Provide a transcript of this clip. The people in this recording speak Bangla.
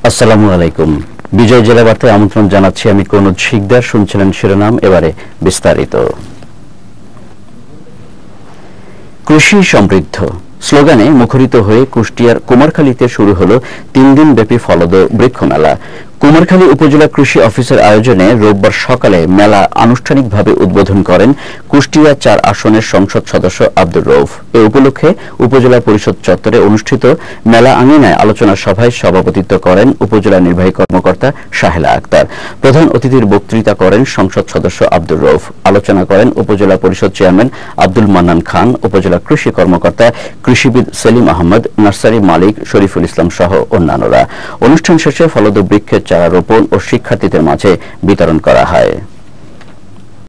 আসসালামু আলাইকুম। বিজয় জেলা বার্তায় আমন্ত্রণ জানাচ্ছি আমি কনজ শিকদার। শুনছিলেন শিরোনাম, এবারে বিস্তারিত। কৃষি সমৃদ্ধ স্লোগানে মুখরিত হয়ে কুষ্টিয়ার কুমারখালীতে শুরু হলো 3 দিনব্যাপী ফলদ বৃক্ষ মেলা। কুমারখালী উপজেলা কৃষি অফিসের আয়োজনে রোববার সকালে মেলা আনুষ্ঠানিকভাবে উদ্বোধন করেন কুষ্টিয়া 4 আসনের সংসদ সদস্য আব্দুর রউফ। এ উপলক্ষে উপজেলা পরিষদ চত্বরে অনুষ্ঠিত মেলা আঙিনায় আলোচনা সভায় সভাপতিত্ব করেন উপজেলা নির্বাহী কর্মকর্তা শাহেলা আক্তার। প্রধান অতিথির বক্তৃতা করেন সংসদ সদস্য আব্দুর রউফ। আলোচনা করেন উপজেলা পরিষদ চেয়ারম্যান আব্দুল মান্নান খান, উপজেলা কৃষি কর্মকর্তা কৃষিবিদ সেলিম আহমদ, নার্সারি মালিক শরীফুল ইসলাম সহ অন্যান্যরা। অনুষ্ঠান শেষে ফলদ বৃক্ষের চারা রোপণ ও শিক্ষার্থীদের মাঝে বিতরণ করা হয়।